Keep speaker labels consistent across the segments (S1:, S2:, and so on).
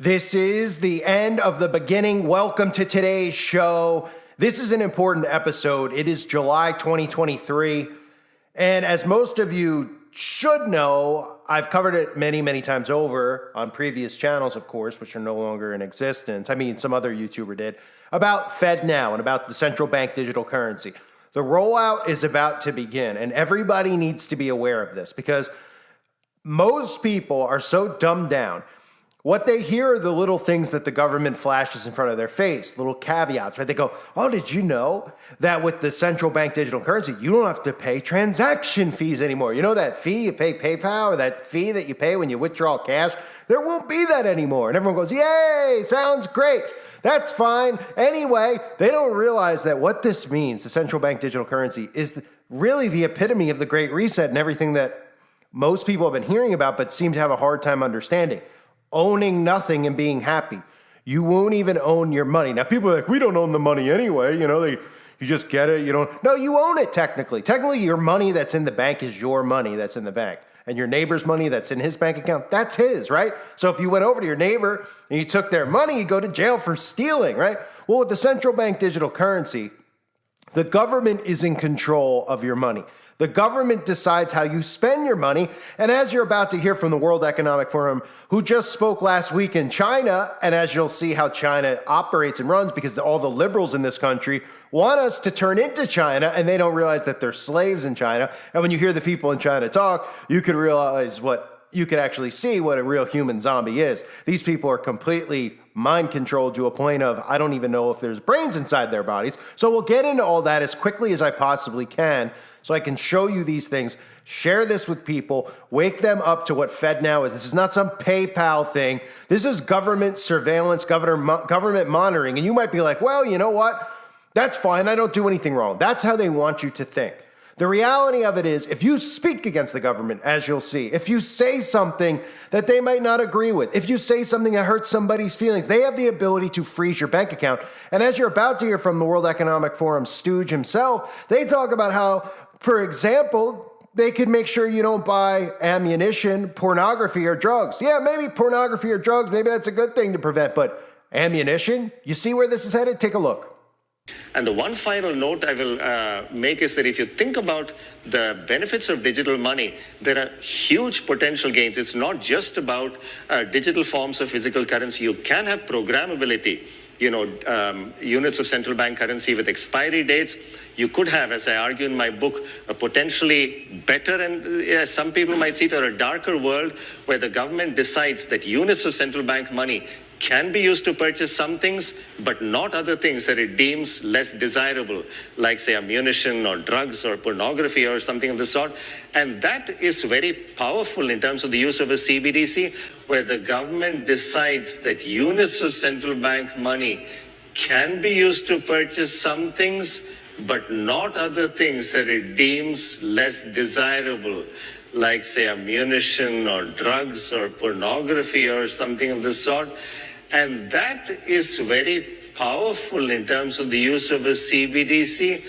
S1: This is the end of the beginning. Welcome to today's show. This is an important episode. It is July 2023. And as most of you should know, I've covered it many, many times over on previous channels, of course, which are no longer in existence. I mean, some other YouTuber did, about FedNow and about the central bank digital currency. The rollout is about to begin, and everybody needs to be aware of this because most people are so dumbed down. What they hear are the little things that the government flashes in front of their face, little caveats, right? They go, oh, did you know that with the central bank digital currency, you don't have to pay transaction fees anymore? You know that fee you pay PayPal or that fee that you pay when you withdraw cash? There won't be that anymore. And everyone goes, yay, sounds great. That's fine. Anyway, they don't realize that what this means, the central bank digital currency, is really the epitome of the Great Reset and everything that most people have been hearing about but seem to have a hard time understanding. Owning nothing and being happy. You won't even own your money. Now, people are like, we don't own the money anyway. You just get it. You don't. No, you own it technically. Technically, your money that's in the bank is your money that's in the bank. And your neighbor's money that's in his bank account, that's his, right? So if you went over to your neighbor and you took their money, you go to jail for stealing, right? Well, with the central bank digital currency, the government is in control of your money. The government decides how you spend your money. And as you're about to hear from the World Economic Forum, who just spoke last week in China, and as you'll see how China operates and runs, because all the liberals in this country want us to turn into China, and they don't realize that they're slaves in China. And when you hear the people in China talk, you could realize you could actually see what a real human zombie is. These people are completely mind controlled to a point of, I don't even know if there's brains inside their bodies. So we'll get into all that as quickly as I possibly can so I can show you these things, share this with people, wake them up to what FedNow is. This is not some PayPal thing. This is government surveillance, government monitoring. And you might be like, well, you know what? That's fine. I don't do anything wrong. That's how they want you to think. The reality of it is, if you speak against the government, as you'll see, if you say something that they might not agree with, if you say something that hurts somebody's feelings, they have the ability to freeze your bank account. And as you're about to hear from the World Economic Forum stooge himself, they talk about how, for example, they could make sure you don't buy ammunition, pornography, or drugs. Yeah, maybe pornography or drugs, maybe that's a good thing to prevent, but ammunition? You see where this is headed? Take a look.
S2: And the one final note I will make is that if you think about the benefits of digital money, there are huge potential gains. It's not just about digital forms of physical currency. You can have programmability, units of central bank currency with expiry dates. You could have, as I argue in my book, a potentially better and some people might see it as a darker world where the government decides that units of central bank money can be used to purchase some things, but not other things that it deems less desirable, like, say, ammunition or drugs or pornography or something of the sort. And that is very powerful in terms of the use of a CBDC, where the government decides that units of central bank money can be used to purchase some things, but not other things that it deems less desirable, like, say, ammunition or drugs or pornography or something of the sort. And that is very powerful in terms of the use of a CBDC.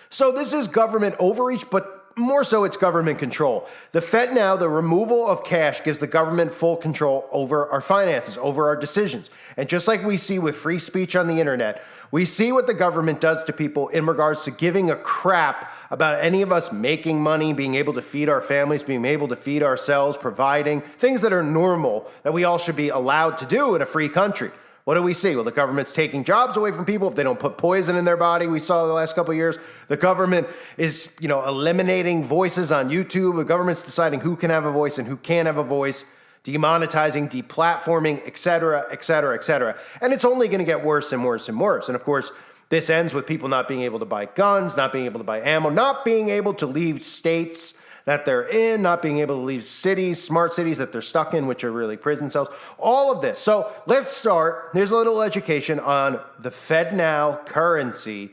S1: So this is government overreach, but more so it's government control. The FedNow, the removal of cash, gives the government full control over our finances, over our decisions. And just like we see with free speech on the internet, we see what the government does to people in regards to giving a crap about any of us making money, being able to feed our families, being able to feed ourselves, providing things that are normal that we all should be allowed to do in a free country. What do we see? Well, the government's taking jobs away from people if they don't put poison in their body. We saw the last couple of years. The government is, eliminating voices on YouTube. The government's deciding who can have a voice and who can't have a voice, demonetizing, deplatforming, et cetera, et cetera, et cetera. And it's only going to get worse and worse and worse. And of course, this ends with people not being able to buy guns, not being able to buy ammo, not being able to leave states that they're in, not being able to leave cities, smart cities that they're stuck in, which are really prison cells, all of this. So let's start. Here's a little education on the FedNow currency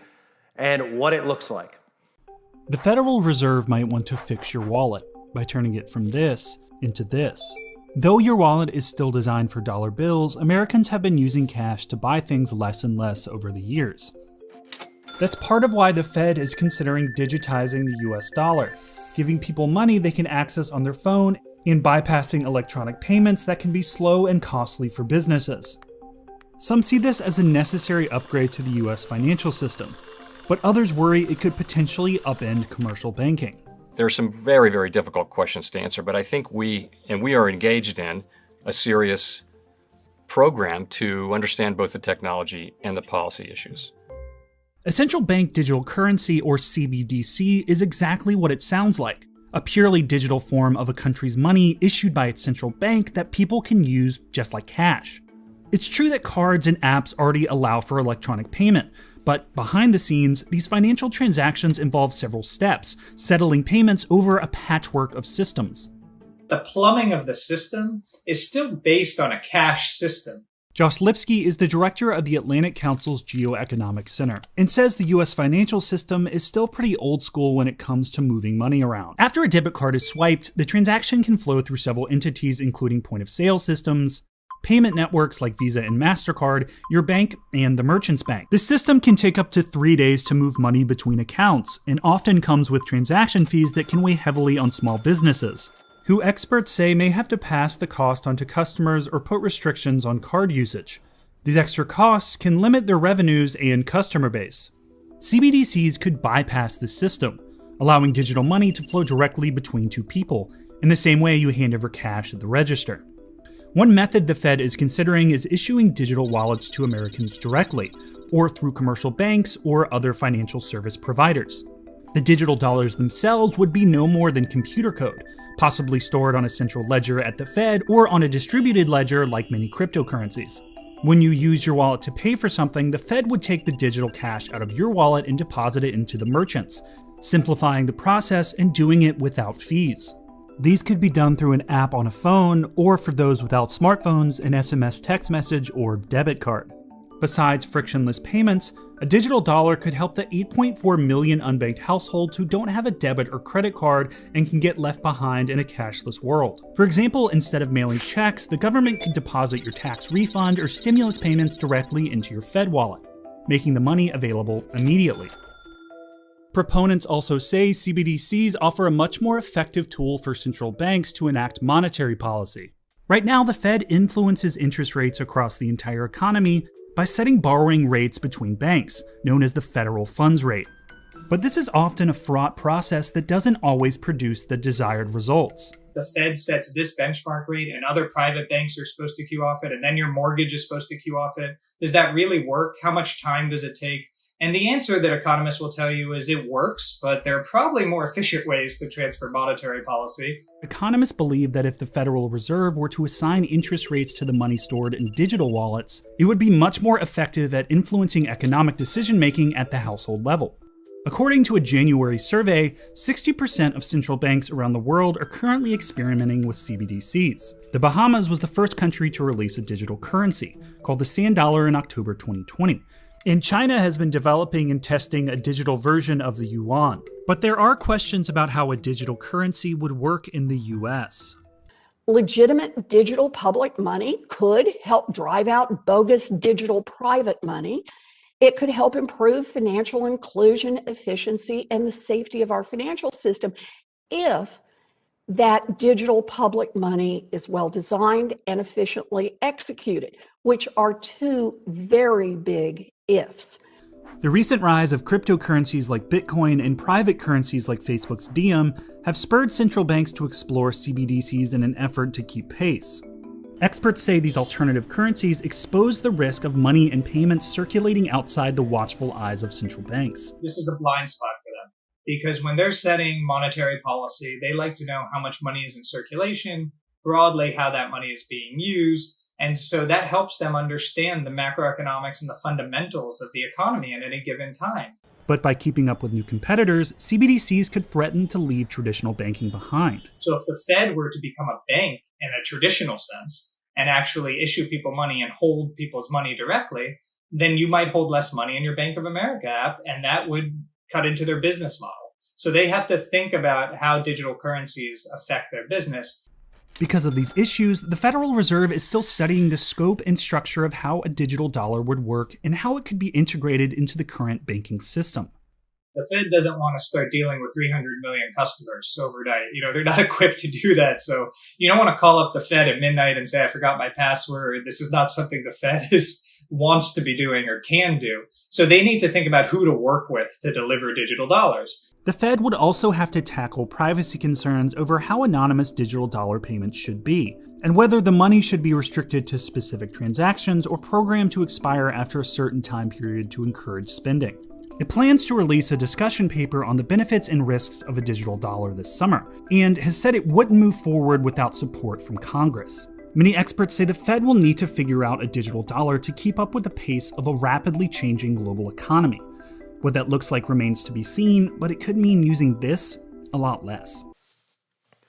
S1: and what it looks like.
S3: The Federal Reserve might want to fix your wallet by turning it from this into this. Though your wallet is still designed for dollar bills, Americans have been using cash to buy things less and less over the years. That's part of why the Fed is considering digitizing the US dollar, giving people money they can access on their phone and bypassing electronic payments that can be slow and costly for businesses. Some see this as a necessary upgrade to the US financial system, but others worry it could potentially upend commercial banking.
S4: There are some very, very difficult questions to answer, but I think we are engaged in a serious program to understand both the technology and the policy issues.
S3: A central bank digital currency, or CBDC, is exactly what it sounds like: a purely digital form of a country's money issued by its central bank that people can use just like cash. It's true that cards and apps already allow for electronic payment, but behind the scenes, these financial transactions involve several steps, settling payments over a patchwork of systems.
S5: The plumbing of the system is still based on a cash system.
S3: Josh Lipsky is the director of the Atlantic Council's Geoeconomic Center and says the US financial system is still pretty old school when it comes to moving money around. After a debit card is swiped, the transaction can flow through several entities, including point-of-sale systems, payment networks like Visa and MasterCard, your bank, and the merchant's bank. The system can take up to 3 days to move money between accounts, and often comes with transaction fees that can weigh heavily on small businesses, who experts say may have to pass the cost onto customers or put restrictions on card usage. These extra costs can limit their revenues and customer base. CBDCs could bypass this system, allowing digital money to flow directly between two people, in the same way you hand over cash at the register. One method the Fed is considering is issuing digital wallets to Americans directly, or through commercial banks or other financial service providers. The digital dollars themselves would be no more than computer code, possibly stored on a central ledger at the Fed or on a distributed ledger like many cryptocurrencies. When you use your wallet to pay for something, the Fed would take the digital cash out of your wallet and deposit it into the merchants, simplifying the process and doing it without fees. These could be done through an app on a phone, or for those without smartphones, an SMS text message or debit card. Besides frictionless payments, a digital dollar could help the 8.4 million unbanked households who don't have a debit or credit card and can get left behind in a cashless world. For example, instead of mailing checks, the government could deposit your tax refund or stimulus payments directly into your Fed wallet, making the money available immediately. Proponents also say CBDCs offer a much more effective tool for central banks to enact monetary policy. Right now, the Fed influences interest rates across the entire economy by setting borrowing rates between banks, known as the federal funds rate. But this is often a fraught process that doesn't always produce the desired results.
S5: The Fed sets this benchmark rate and other private banks are supposed to queue off it, and then your mortgage is supposed to queue off it. Does that really work? How much time does it take? And the answer that economists will tell you is it works, but there are probably more efficient ways to transfer monetary policy.
S3: Economists believe that if the Federal Reserve were to assign interest rates to the money stored in digital wallets, it would be much more effective at influencing economic decision-making at the household level. According to a January survey, 60% of central banks around the world are currently experimenting with CBDCs. The Bahamas was the first country to release a digital currency, called the Sand Dollar, in October 2020. And China has been developing and testing a digital version of the yuan. But there are questions about how a digital currency would work in the US.
S6: Legitimate digital public money could help drive out bogus digital private money. It could help improve financial inclusion, efficiency, and the safety of our financial system if that digital public money is well designed and efficiently executed, which are two very big ifs.
S3: The recent rise of cryptocurrencies like Bitcoin and private currencies like Facebook's Diem have spurred central banks to explore CBDCs in an effort to keep pace. Experts say these alternative currencies expose the risk of money and payments circulating outside the watchful eyes of central banks.
S5: This is a blind spot for them because when they're setting monetary policy, they like to know how much money is in circulation, broadly how that money is being used. And so that helps them understand the macroeconomics and the fundamentals of the economy at any given time.
S3: But by keeping up with new competitors, CBDCs could threaten to leave traditional banking behind.
S5: So if the Fed were to become a bank in a traditional sense and actually issue people money and hold people's money directly, then you might hold less money in your Bank of America app, and that would cut into their business model. So they have to think about how digital currencies affect their business.
S3: Because of these issues, the Federal Reserve is still studying the scope and structure of how a digital dollar would work and how it could be integrated into the current banking system.
S5: The Fed doesn't want to start dealing with 300 million customers overnight. They're not equipped to do that. So you don't want to call up the Fed at midnight and say, I forgot my password. This is not something the Fed wants to be doing or can do. So they need to think about who to work with to deliver digital dollars.
S3: The Fed would also have to tackle privacy concerns over how anonymous digital dollar payments should be, and whether the money should be restricted to specific transactions or programmed to expire after a certain time period to encourage spending. It plans to release a discussion paper on the benefits and risks of a digital dollar this summer, and has said it wouldn't move forward without support from Congress. Many experts say the Fed will need to figure out a digital dollar to keep up with the pace of a rapidly changing global economy. What that looks like remains to be seen, but it could mean using this a lot less.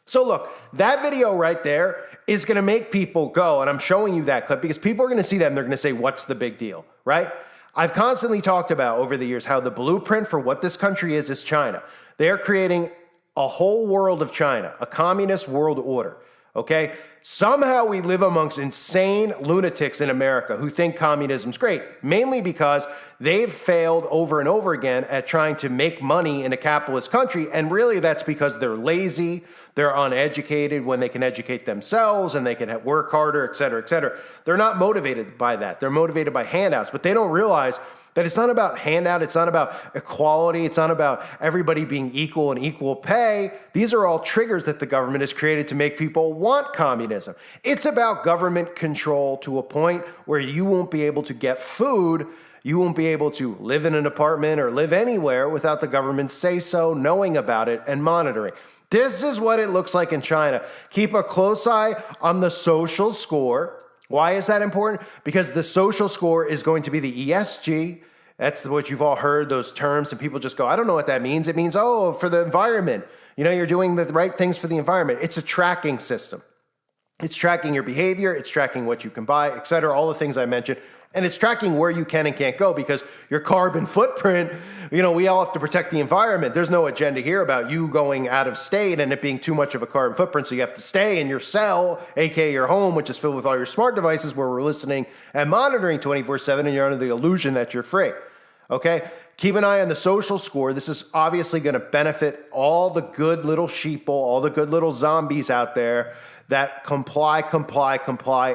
S1: So look, that video right there is going to make people go, and I'm showing you that clip because people are going to see that and they're going to say, what's the big deal, right? I've constantly talked about over the years how the blueprint for what this country is China. They're creating a whole world of China, a communist world order, okay? Somehow we live amongst insane lunatics in America who think communism's great, mainly because they've failed over and over again at trying to make money in a capitalist country, and really that's because they're lazy, they're uneducated when they can educate themselves and they can work harder, et cetera, et cetera. They're not motivated by that. They're motivated by handouts, but they don't realize that it's not about handout, it's not about equality, it's not about everybody being equal and equal pay. These are all triggers that the government has created to make people want communism. It's about government control to a point where you won't be able to get food, you won't be able to live in an apartment or live anywhere without the government say so, knowing about it, and monitoring. This is what it looks like in China. Keep a close eye on the social score. Why is that important? Because the social score is going to be the ESG. That's what you've all heard, those terms, and people just go, I don't know what that means. It means, oh, for the environment. You're doing the right things for the environment. It's a tracking system. It's tracking your behavior. It's tracking what you can buy, et cetera, all the things I mentioned. And it's tracking where you can and can't go because your carbon footprint, we all have to protect the environment. There's no agenda here about you going out of state and it being too much of a carbon footprint. So you have to stay in your cell, aka your home, which is filled with all your smart devices where we're listening and monitoring 24/7 and you're under the illusion that you're free. Okay? Keep an eye on the social score. This is obviously going to benefit all the good little sheeple, all the good little zombies out there that comply,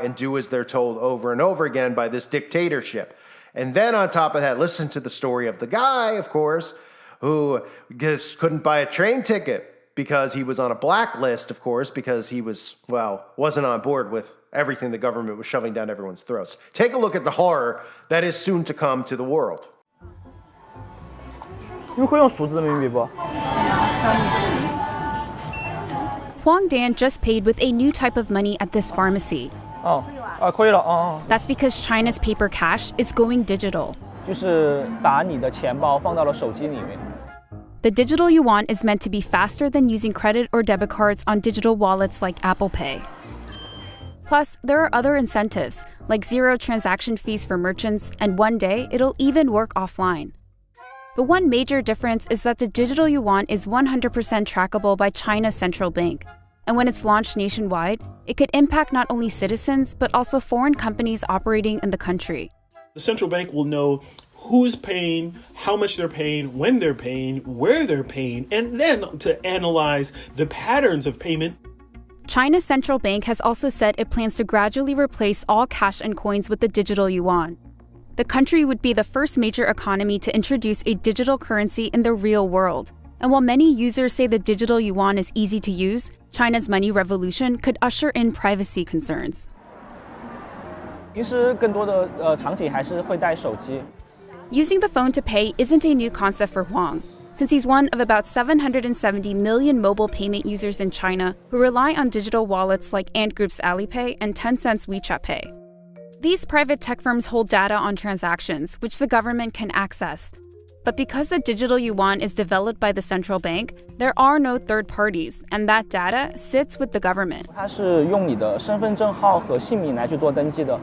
S1: and do as they're told over and over again by this dictatorship. And then on top of that, listen to the story of the guy, of course, who just couldn't buy a train ticket because he was on a blacklist, of course, because he wasn't on board with everything the government was shoving down everyone's throats. Take a look at the horror that is soon to come to the world.
S7: 你们会用数字人民币不？
S8: Huang Dan just paid with a new type of money at this pharmacy.
S7: 可以了。
S8: That's because China's paper cash is going digital.
S7: 就是把你的钱包放到了手机里面。
S8: The digital yuan is meant to be faster than using credit or debit cards on digital wallets like Apple Pay. Plus, there are other incentives, like zero transaction fees for merchants, and one day it'll even work offline. But one major difference is that the digital yuan is 100% trackable by China's central bank. And when it's launched nationwide, it could impact not only citizens, but also foreign companies operating in the country.
S9: The central bank will know who's paying, how much they're paying, when they're paying, where they're paying, and then to analyze the patterns of payment.
S8: China's central bank has also said it plans to gradually replace all cash and coins with the digital yuan. The country would be the first major economy to introduce a digital currency in the real world. And while many users say the digital yuan is easy to use, China's money revolution could usher in privacy concerns.
S7: 其实更多的场景还是会带手机。
S8: Using the phone to pay isn't a new concept for Huang, since he's one of about 770 million mobile payment users in China who rely on digital wallets like Ant Group's Alipay and Tencent's WeChat Pay. These private tech firms hold data on transactions, which the government can access. But because the digital yuan is developed by the central bank, there are no third parties, and that data sits with the government.
S7: 它是用你的身份证号和姓名来去做登记的。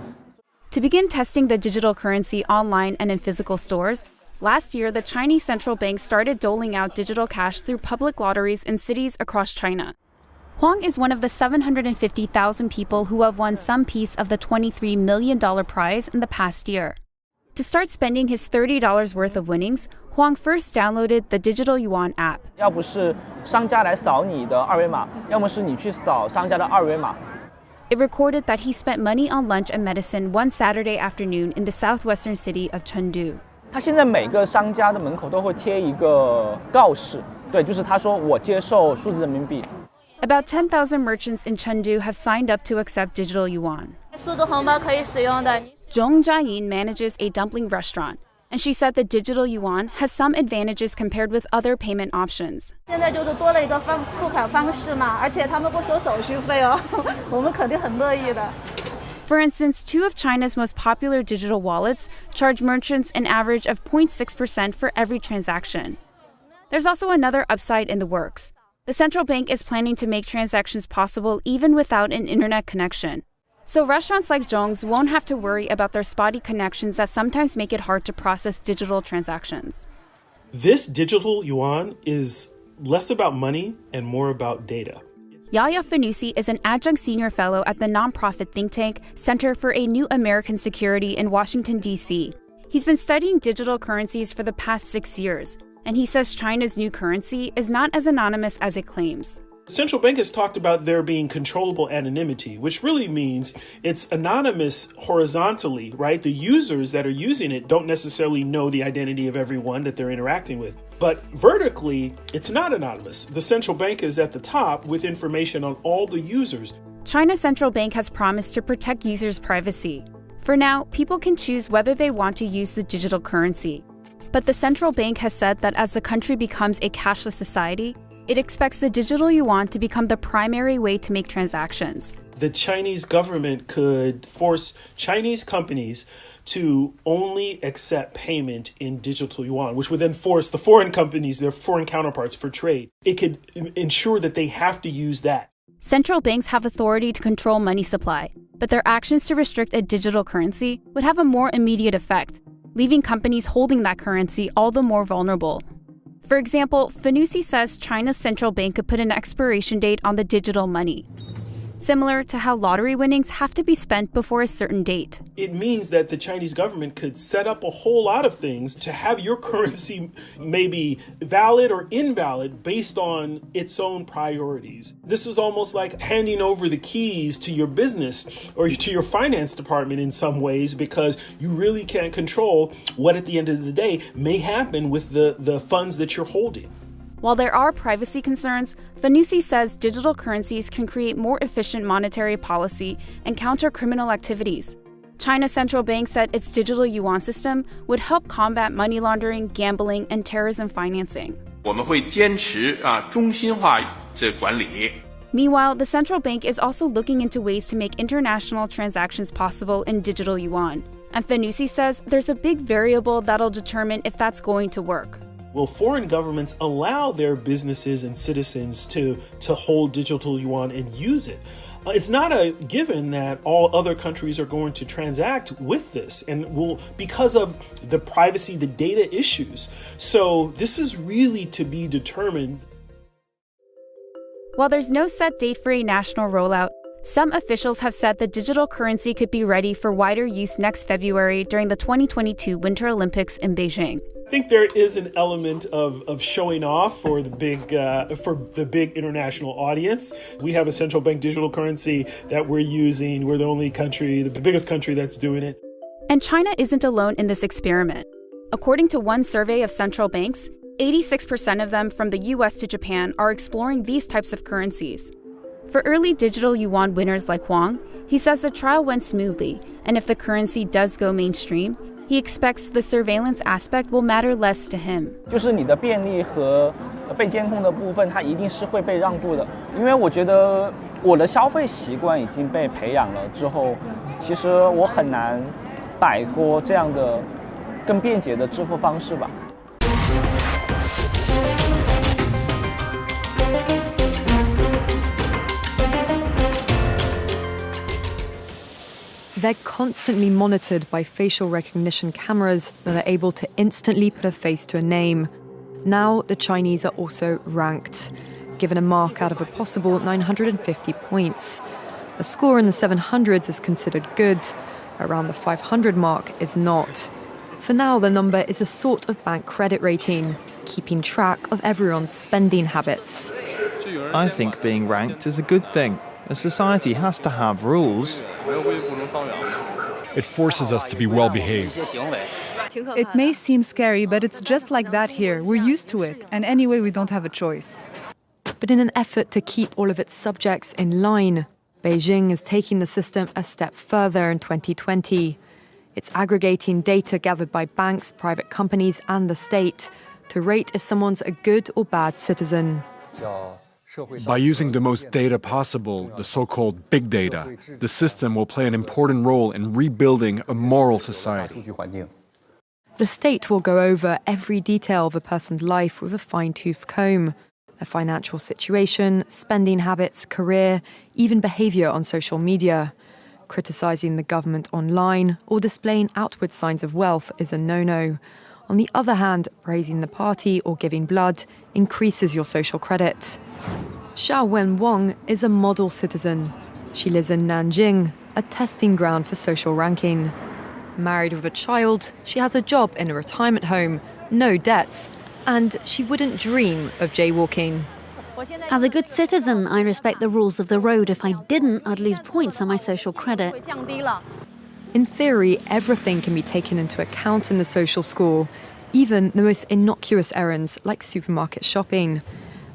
S8: To begin testing the digital currency online and in physical stores, last year the Chinese central bank started doling out digital cash through public lotteries in cities across China. Huang is one of the 750,000 people who have won some piece of the $23 million prize in the past year. To start spending his $30 worth of winnings, Huang first downloaded the Digital Yuan app.
S7: 要不是商家来扫你的二维码，要么是你去扫商家的二维码。
S8: It recorded that he spent money on lunch and medicine one Saturday afternoon in the southwestern city of Chengdu.
S7: 他现在每个商家的门口都会贴一个告示，对，就是他说我接受数字人民币。
S8: About 10,000 merchants in Chengdu have signed up to accept digital yuan.
S10: 数字红包可以使用的。
S8: Zhong Jiayin manages a dumpling restaurant, and she said the digital yuan has some advantages compared with other payment options.
S10: 现在就是多了一个付款方式嘛，而且他们不收手续费哦，我们肯定很乐意的。
S8: For instance, two of China's most popular digital wallets charge merchants an average of 0.6% for every transaction. There's also another upside in the works. The central bank is planning to make transactions possible even without an internet connection. So restaurants like Zhong's won't have to worry about their spotty connections that sometimes make it hard to process digital transactions.
S9: This digital yuan is less about money and more about data.
S8: Yahya Fanusi is an adjunct senior fellow at the nonprofit think tank Center for a New American Security in Washington, D.C. He's been studying digital currencies for the past 6 years, and he says China's new currency is not as anonymous as it claims.
S9: Central bank has talked about there being controllable anonymity, which really means it's anonymous horizontally, right? The users that are using it don't necessarily know the identity of everyone that they're interacting with. But vertically, it's not anonymous. The central bank is at the top with information on all the users.
S8: China's central bank has promised to protect users' privacy. For now, people can choose whether they want to use the digital currency. But the central bank has said that as the country becomes a cashless society, it expects the digital yuan to become the primary way to make transactions.
S9: The Chinese government could force Chinese companies to only accept payment in digital yuan, which would then force the foreign companies, their foreign counterparts for trade. It could ensure that they have to use that.
S8: Central banks have authority to control money supply, but their actions to restrict a digital currency would have a more immediate effect, leaving companies holding that currency all the more vulnerable. For example, Fanusi says China's central bank could put an expiration date on the digital money, similar to how lottery winnings have to be spent before a certain date.
S9: It means that the Chinese government could set up a whole lot of things to have your currency maybe valid or invalid based on its own priorities. This is almost like handing over the keys to your business or to your finance department in some ways, because you really can't control what at the end of the day may happen with the funds that you're holding.
S8: While there are privacy concerns, Fanusi says digital currencies can create more efficient monetary policy and counter criminal activities. China's central bank said its digital yuan system would help combat money laundering, gambling, and terrorism financing.
S11: 我们会坚持中心化这管理。
S8: Meanwhile, the central bank is also looking into ways to make international transactions possible in digital yuan. And Fanusi says there's a big variable that'll determine if that's going to work.
S9: Will foreign governments allow their businesses and citizens to hold digital yuan and use it? It's not a given that all other countries are going to transact with this, and will, because of the privacy, the data issues. So this is really to be determined.
S8: While there's no set date for a national rollout, some officials have said the digital currency could be ready for wider use next February during the 2022 Winter Olympics in Beijing.
S9: I think there is an element of showing off for the big international audience. We have a central bank digital currency that we're using. We're the only country, the biggest country that's doing it.
S8: And China isn't alone in this experiment. According to one survey of central banks, 86% of them from the US to Japan are exploring these types of currencies. For early digital yuan winners like Huang, he says the trial went smoothly, and if the currency does go mainstream, he expects the surveillance aspect will matter less to him.
S7: 就是你的便利和被监控的部分，它一定是会被让渡的。因为我觉得我的消费习惯已经被培养了之后，其实我很难摆脱这样的更便捷的支付方式吧。
S12: They're constantly monitored by facial recognition cameras that are able to instantly put a face to a name. Now, the Chinese are also ranked, given a mark out of a possible 950 points. A score in the 700s is considered good. Around the 500 mark is not. For now, the number is a sort of bank credit rating, keeping track of everyone's spending habits.
S13: I think being ranked is a good thing. A society has to have rules.
S14: It forces us to be well behaved.
S15: It may seem scary, but it's just like that here. We're used to it, and anyway, we don't have a choice.
S12: But in an effort to keep all of its subjects in line, Beijing is taking the system a step further in 2020. It's aggregating data gathered by banks, private companies, and the state to rate if someone's a good or bad citizen.
S14: By using the most data possible, the so-called big data, the system will play an important role in rebuilding a moral society.
S12: The state will go over every detail of a person's life with a fine-tooth comb. Their financial situation, spending habits, career, even behavior on social media. Criticizing the government online or displaying outward signs of wealth is a no-no. On the other hand, praising the party or giving blood increases your social credit. Xiaowen Wang is a model citizen. She lives in Nanjing, a testing ground for social ranking. Married with a child, she has a job in a retirement home, no debts, and she wouldn't dream of jaywalking.
S16: As a good citizen, I respect the rules of the road. If I didn't, I'd lose points on my social credit.
S12: In theory, everything can be taken into account in the social score, even the most innocuous errands like supermarket shopping.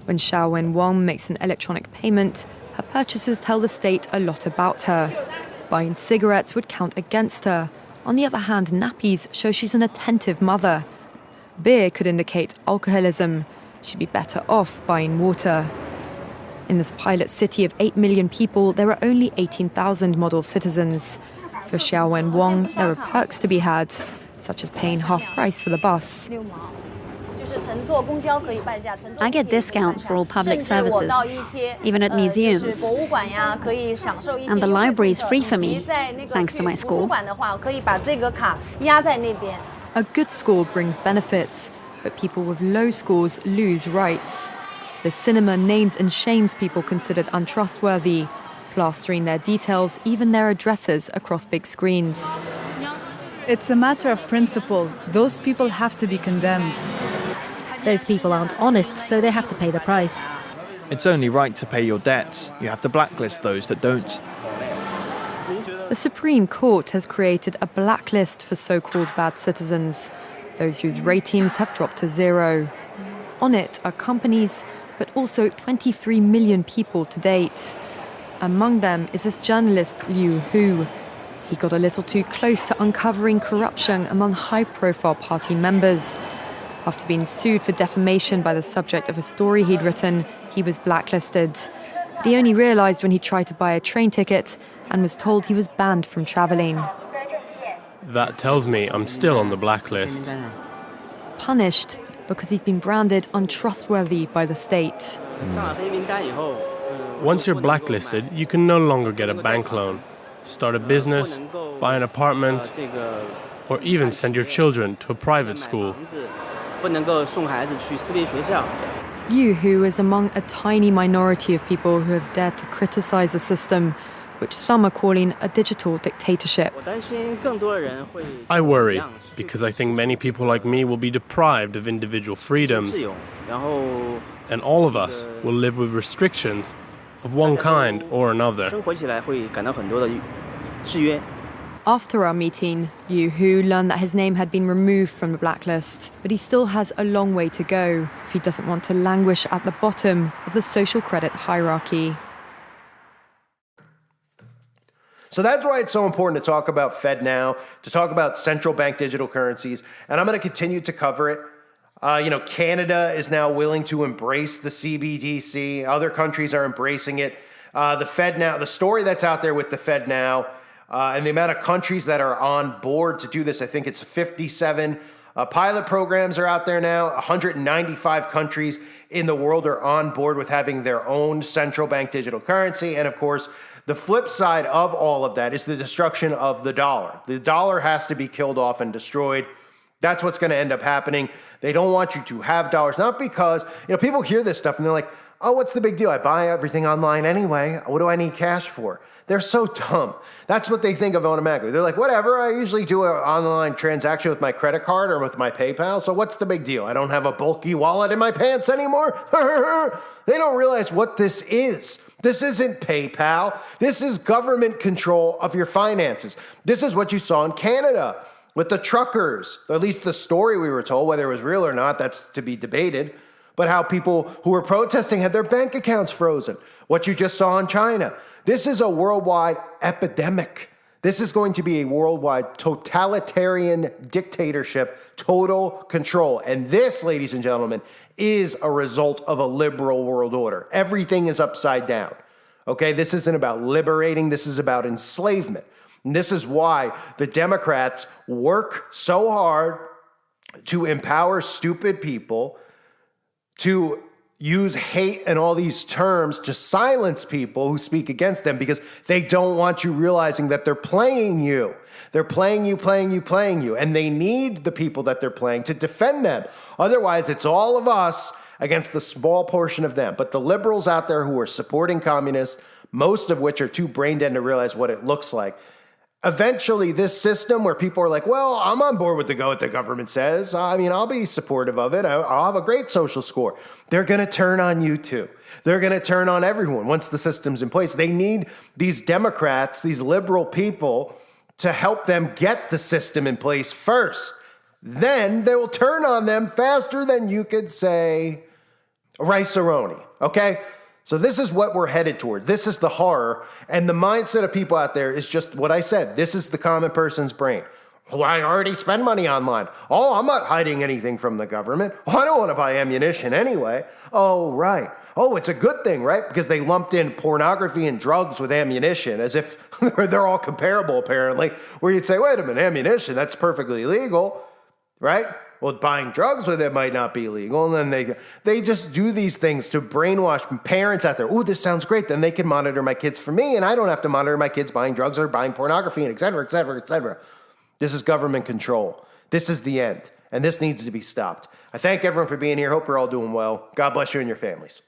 S12: When Xiaowen Wang makes an electronic payment, her purchases tell the state a lot about her. Buying cigarettes would count against her. On the other hand, nappies show she's an attentive mother. Beer could indicate alcoholism. She'd be better off buying water. In this pilot city of 8 million people, there are only 18,000 model citizens. For Xiaowen Wang, there are perks to be had, such as paying half price for the bus.
S16: I get discounts for all public services, even at museums. And the library is free for me, thanks to my score.
S12: A good score brings benefits, but people with low scores lose rights. The cinema names and shames people considered untrustworthy, plastering their details, even their addresses, across big screens.
S15: It's a matter of principle. Those people have to be condemned.
S17: Those people aren't honest, so they have to pay the price.
S13: It's only right to pay your debts. You have to blacklist those that don't.
S12: The Supreme Court has created a blacklist for so-called bad citizens, those whose ratings have dropped to zero. On it are companies, but also 23 million people to date. Among them is this journalist Liu Hu. He got a little too close to uncovering corruption among high-profile party members. After being sued for defamation by the subject of a story he'd written, he was blacklisted. But he only realized when he tried to buy a train ticket and was told he was banned from traveling.
S18: That tells me I'm still on the blacklist.
S12: Punished because he's been branded untrustworthy by the state.
S18: Once you're blacklisted, you can no longer get a bank loan, start a business, buy an apartment, or even send your children to a private school.
S12: Liu Hu is among a tiny minority of people who have dared to criticize the system, which some are calling a digital dictatorship.
S18: I worry, because I think many people like me will be deprived of individual freedoms, and all of us will live with restrictions of one kind or another.
S12: After our meeting, Liu Hu learned that his name had been removed from the blacklist, but he still has a long way to go if he doesn't want to languish at the bottom of the social credit hierarchy.
S1: So that's why it's so important to talk about FedNow, to talk about central bank digital currencies, and I'm going to continue to cover it. Canada is now willing to embrace the CBDC. Other countries are embracing it. The FedNow, the story that's out there with the FedNow, and the amount of countries that are on board to do this, I think it's 57 pilot programs are out there now. 195 countries in the world are on board with having their own central bank digital currency. And of course, the flip side of all of that is the destruction of the dollar. The dollar has to be killed off and destroyed. That's what's going to end up happening. They don't want you to have dollars, not because, people hear this stuff and they're like, oh, what's the big deal? I buy everything online anyway. What do I need cash for? They're so dumb. That's what they think of automatically. They're like, whatever, I usually do an online transaction with my credit card or with my PayPal, so what's the big deal? I don't have a bulky wallet in my pants anymore? They don't realize what this is. This isn't PayPal. This is government control of your finances. This is what you saw in Canada with the truckers, or at least the story we were told, whether it was real or not, that's to be debated, but how people who were protesting had their bank accounts frozen. What you just saw in China. This is a worldwide epidemic. This is going to be a worldwide totalitarian dictatorship, total control. And this, ladies and gentlemen, is a result of a liberal world order. Everything is upside down. Okay, this isn't about liberating, this is about enslavement. And this is why the Democrats work so hard to empower stupid people, to use hate and all these terms to silence people who speak against them, because they don't want you realizing that they're playing you. They're playing you. And they need the people that they're playing to defend them. Otherwise, it's all of us against the small portion of them. But the liberals out there who are supporting communists, most of which are too brain dead to realize what it looks like, eventually, this system where people are like, well, I'm on board with what the government says. I mean, I'll be supportive of it. I'll have a great social score. They're going to turn on you too. They're going to turn on everyone once the system's in place. They need these Democrats, these liberal people, to help them get the system in place first. Then they will turn on them faster than you could say rice-a-roni, okay? So this is what we're headed toward. This is the horror. And the mindset of people out there is just what I said. This is the common person's brain. Well, I already spend money online. Oh, I'm not hiding anything from the government. Oh, I don't want to buy ammunition anyway. Oh, right. Oh, it's a good thing, right? Because they lumped in pornography and drugs with ammunition as if they're all comparable, apparently. Where you'd say, wait a minute, ammunition, that's perfectly legal, right? Well, buying drugs with it might not be legal. And then they just do these things to brainwash parents out there. Ooh, this sounds great. Then they can monitor my kids for me, and I don't have to monitor my kids buying drugs or buying pornography, and et cetera, et cetera, et cetera. This is government control. This is the end, and this needs to be stopped. I thank everyone for being here. Hope you're all doing well. God bless you and your families.